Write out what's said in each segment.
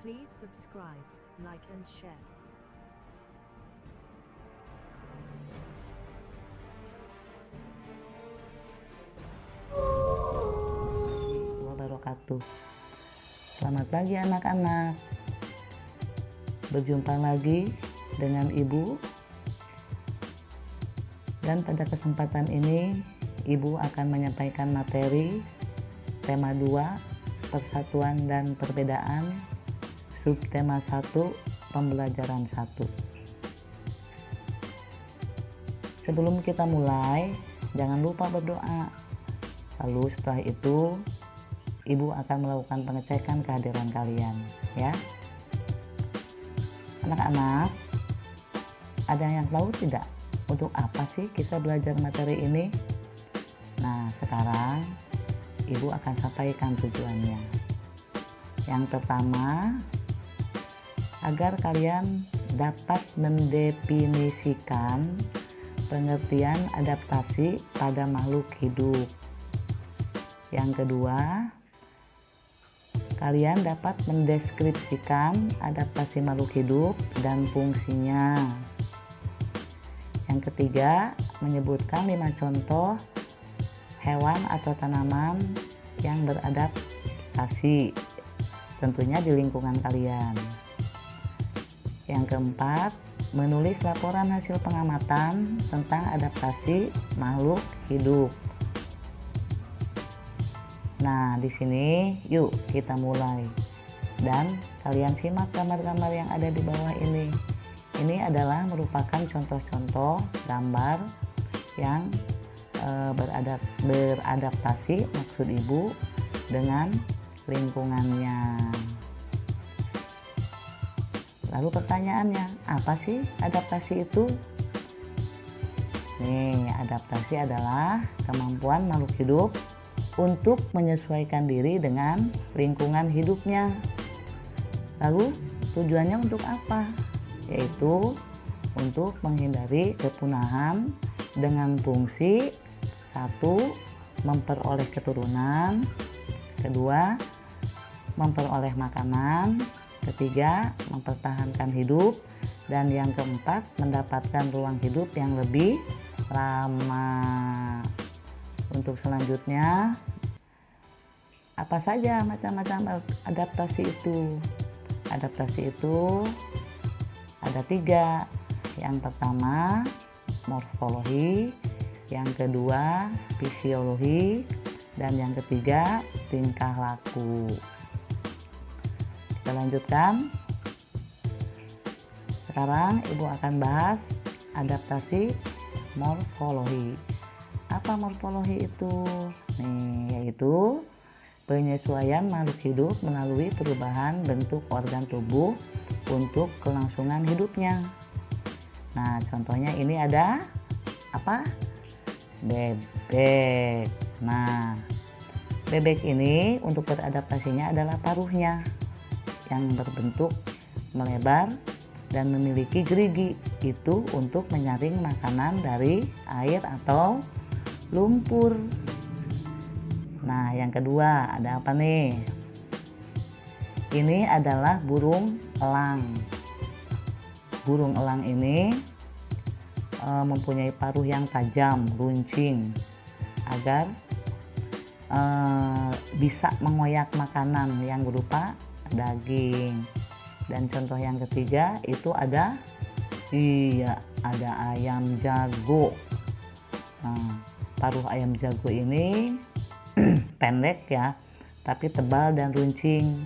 Please subscribe, like and share. Wabarakatuh. Selamat pagi anak-anak. Berjumpa lagi dengan Ibu. Dan pada kesempatan ini Ibu akan menyampaikan materi tema 2, persatuan dan perbedaan, subtema 1, pembelajaran 1. Sebelum kita mulai, jangan lupa berdoa. Lalu setelah itu Ibu akan melakukan pengecekan kehadiran kalian, ya. Anak-anak, ada yang tahu tidak untuk apa sih kita belajar materi ini? Nah, sekarang Ibu akan sampaikan tujuannya. Yang pertama, agar kalian dapat mendefinisikan pengertian adaptasi pada makhluk hidup. Yang kedua, kalian dapat mendeskripsikan adaptasi makhluk hidup dan fungsinya. Yang ketiga, menyebutkan 5 contoh hewan atau tanaman yang beradaptasi, tentunya di lingkungan kalian. Yang keempat, menulis laporan hasil pengamatan tentang adaptasi makhluk hidup. Nah, di sini yuk kita mulai. Dan kalian simak gambar-gambar yang ada di bawah ini. Ini adalah merupakan contoh-contoh gambar yang beradaptasi, maksud Ibu, dengan lingkungannya. Lalu pertanyaannya, apa sih adaptasi itu? Nih, adaptasi adalah kemampuan makhluk hidup untuk menyesuaikan diri dengan lingkungan hidupnya. Lalu tujuannya untuk apa? Yaitu untuk menghindari kepunahan dengan fungsi 1. Memperoleh keturunan, 2. Memperoleh makanan, 3. Mempertahankan hidup, dan yang keempat, mendapatkan ruang hidup yang lebih lama. Untuk selanjutnya, apa saja macam-macam adaptasi itu? Adaptasi itu ada 3. Yang pertama, morfologi, yang kedua, fisiologi, dan yang ketiga, tingkah laku. Kita lanjutkan. Sekarang Ibu akan bahas adaptasi morfologi. Apa morfologi itu? Nih, yaitu penyesuaian makhluk hidup melalui perubahan bentuk organ tubuh untuk kelangsungan hidupnya. Nah, contohnya ini ada apa? Bebek. Nah, bebek ini untuk beradaptasinya adalah paruhnya yang berbentuk melebar dan memiliki gerigi. Itu untuk menyaring makanan dari air atau lumpur. Nah, yang kedua ada apa nih? Ini adalah burung elang. Burung elang ini mempunyai paruh yang tajam, runcing, agar bisa mengoyak makanan yang berupa daging. Dan contoh yang ketiga itu ada ayam jago. Nah, paruh ayam jago ini pendek ya, tapi tebal dan runcing.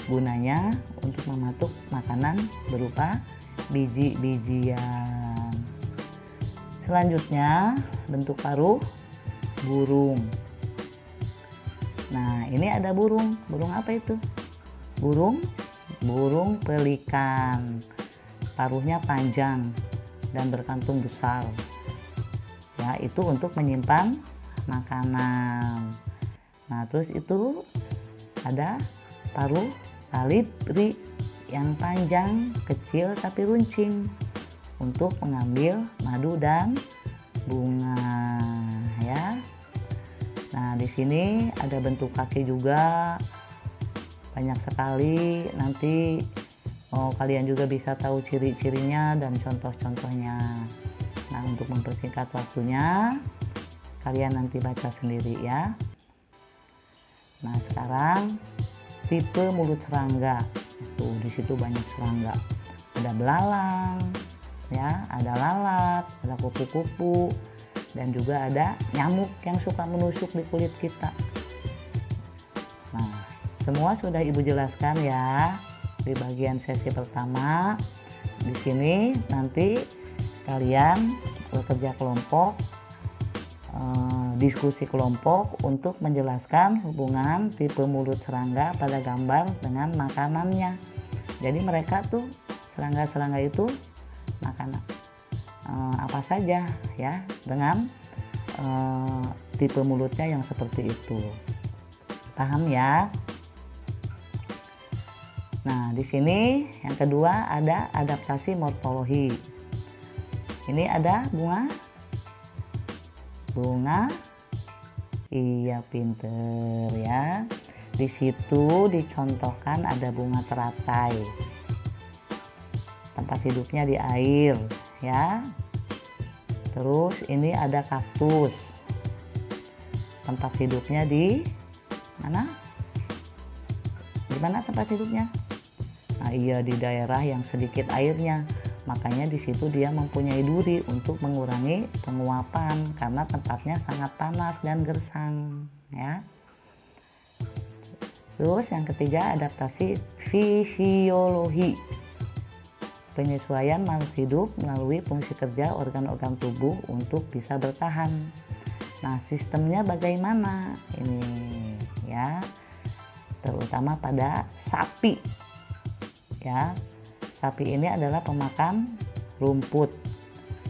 Gunanya untuk mematuk makanan berupa biji-bijian. Selanjutnya, bentuk paruh burung. Nah, ini ada burung. Burung apa itu? Burung pelikan. Paruhnya panjang dan berkantung besar. Ya, itu untuk menyimpan makanan. Nah, terus itu ada paruh kalibri yang panjang, kecil tapi runcing untuk mengambil madu dan bunga, ya. Nah, di sini ada bentuk kaki juga. banyak sekali. Nanti kalian juga bisa tahu ciri-cirinya dan contoh-contohnya. Nah, untuk mempersingkat waktunya, kalian nanti baca sendiri ya. Nah, sekarang tipe mulut serangga. Tuh, di situ banyak serangga. Ada belalang, ya, ada lalat, ada kupu-kupu, dan juga ada nyamuk yang suka menusuk di kulit kita. Nah, semua sudah Ibu jelaskan ya di bagian sesi pertama. Di sini nanti kalian bekerja kelompok, diskusi kelompok untuk menjelaskan hubungan tipe mulut serangga pada gambar dengan makanannya. Jadi mereka tuh serangga-serangga itu makan apa saja ya dengan tipe mulutnya yang seperti itu. Paham ya? Nah, di sini yang kedua ada adaptasi morfologi. Ini ada bunga, iya pinter ya. Di situ dicontohkan ada bunga teratai. Tempat hidupnya di air ya. Terus ini ada kaktus. Tempat hidupnya di mana? Di mana tempat hidupnya? Nah, iya di daerah yang sedikit airnya. Makanya di situ dia mempunyai duri untuk mengurangi penguapan karena tempatnya sangat panas dan gersang ya. Terus yang ketiga adaptasi fisiologi. Penyesuaian makhluk hidup melalui fungsi kerja organ-organ tubuh untuk bisa bertahan. Nah, sistemnya bagaimana? Ini ya. Terutama pada sapi. Ya. Sapi ini adalah pemakan rumput,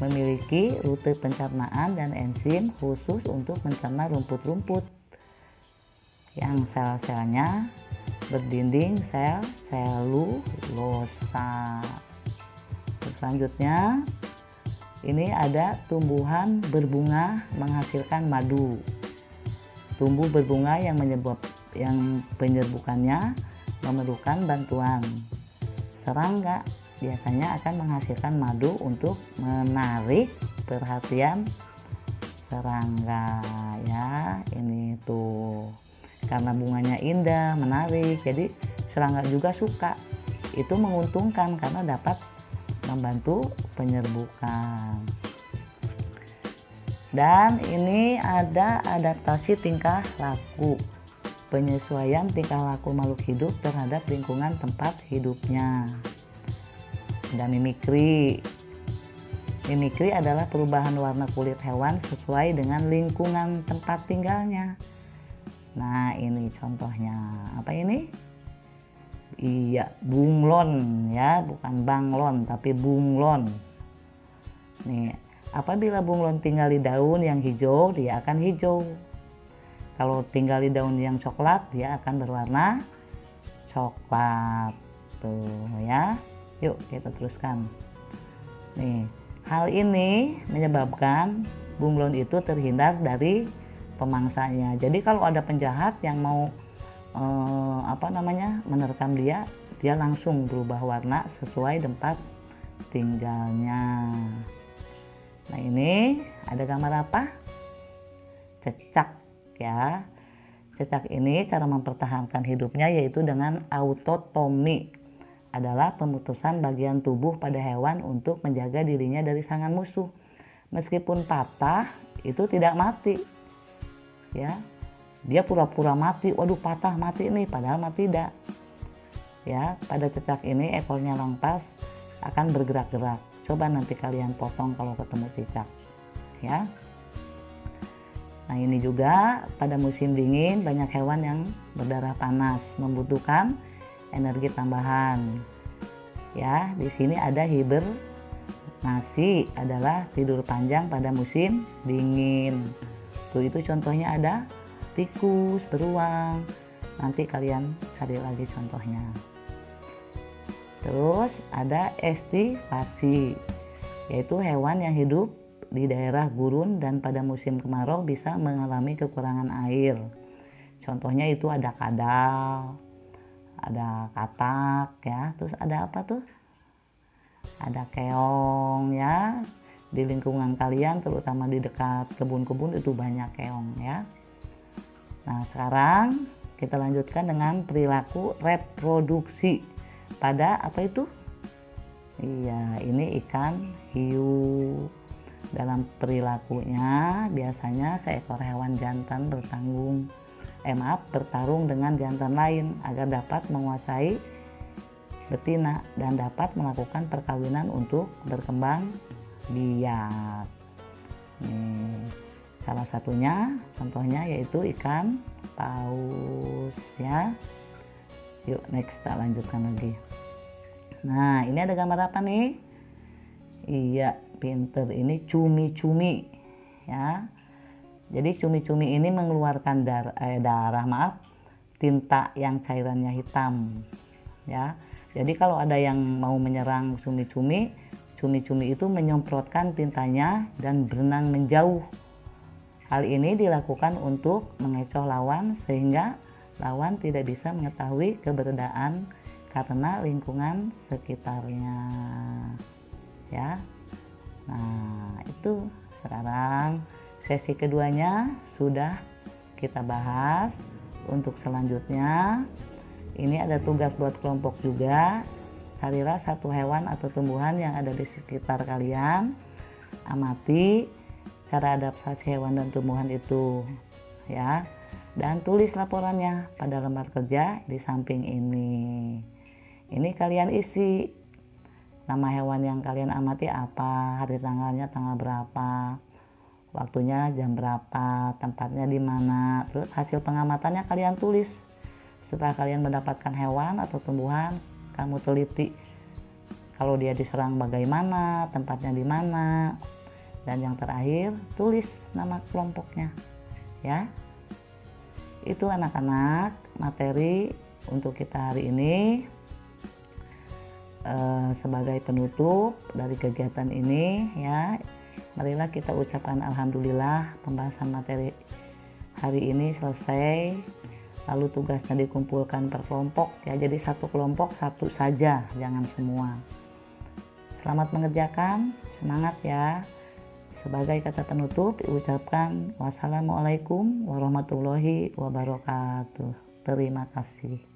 memiliki rute pencernaan dan enzim khusus untuk mencerna rumput-rumput yang sel-selnya berdinding sel selulosa. Selanjutnya ini ada tumbuhan berbunga menghasilkan madu. Tumbuh berbunga yang penyerbukannya memerlukan bantuan. Serangga biasanya akan menghasilkan madu untuk menarik perhatian serangga ya. Ini tuh karena bunganya indah, menarik, jadi serangga juga suka. Itu menguntungkan karena dapat membantu penyerbukan. Dan ini ada adaptasi tingkah laku. Penyesuaian tingkah laku makhluk hidup terhadap lingkungan tempat hidupnya. Dan mimikri. Mimikri adalah perubahan warna kulit hewan sesuai dengan lingkungan tempat tinggalnya. Nah, ini contohnya. Apa ini? Iya, bunglon ya, bukan banglon tapi bunglon. Nih, apabila bunglon tinggal di daun yang hijau, dia akan hijau. Kalau tinggal di daun yang coklat, dia akan berwarna coklat. Tuh ya. Yuk kita teruskan. Nih, hal ini menyebabkan bunglon itu terhindar dari pemangsanya. Jadi kalau ada penjahat yang mau menerkam dia langsung berubah warna sesuai tempat tinggalnya. Nah, ini ada gambar apa? Cecak ya. Cecak ini cara mempertahankan hidupnya yaitu dengan autotomi, adalah pemutusan bagian tubuh pada hewan untuk menjaga dirinya dari serangan musuh. Meskipun patah itu tidak mati ya, dia pura-pura mati, waduh patah mati nih, padahal mati tidak ya. Pada cecak ini ekornya lantas akan bergerak-gerak. Coba nanti kalian potong kalau ketemu cicak ya. Nah, ini juga pada musim dingin banyak hewan yang berdarah panas membutuhkan energi tambahan. Ya, di sini ada hibernasi, adalah tidur panjang pada musim dingin. Tuh, itu contohnya ada tikus, beruang. Nanti kalian cari lagi contohnya. Terus ada estivasi, yaitu hewan yang hidup di daerah gurun dan pada musim kemarau bisa mengalami kekurangan air. Contohnya itu ada kadal, ada katak ya, terus ada apa tuh, ada keong ya. Di lingkungan kalian terutama di dekat kebun-kebun itu banyak keong ya. Nah sekarang kita lanjutkan dengan perilaku reproduksi pada apa itu, iya ini ikan hiu. Dalam perilakunya biasanya seekor hewan jantan bertarung dengan jantan lain agar dapat menguasai betina dan dapat melakukan perkawinan untuk berkembang biak. Nih, salah satunya contohnya yaitu ikan paus ya. Yuk next kita lanjutkan lagi. Nah ini ada gambar apa nih? Iya pinter, ini cumi-cumi ya. Jadi cumi-cumi ini mengeluarkan tinta yang cairannya hitam ya. Jadi kalau ada yang mau menyerang cumi-cumi itu menyemprotkan tintanya dan berenang menjauh. Hal ini dilakukan untuk mengecoh lawan sehingga lawan tidak bisa mengetahui keberadaan karena lingkungan sekitarnya ya. Nah itu sekarang sesi keduanya sudah kita bahas. Untuk selanjutnya ini ada tugas buat kelompok juga. Carilah satu hewan atau tumbuhan yang ada di sekitar kalian, amati cara adaptasi hewan dan tumbuhan itu ya, dan tulis laporannya pada lembar kerja di samping ini. Ini kalian isi nama hewan yang kalian amati apa, hari tanggalnya tanggal berapa, waktunya jam berapa, tempatnya di mana, terus hasil pengamatannya kalian tulis. Setelah kalian mendapatkan hewan atau tumbuhan, kamu teliti kalau dia diserang bagaimana, tempatnya di mana, dan yang terakhir tulis nama kelompoknya ya. Itu anak-anak materi untuk kita hari ini. Sebagai penutup dari kegiatan ini ya, marilah kita ucapkan alhamdulillah pembahasan materi hari ini selesai. Lalu tugasnya dikumpulkan per kelompok ya, jadi satu kelompok satu saja, jangan semua. Selamat mengerjakan, semangat ya. Sebagai kata penutup diucapkan wassalamualaikum warahmatullahi wabarakatuh. Terima kasih.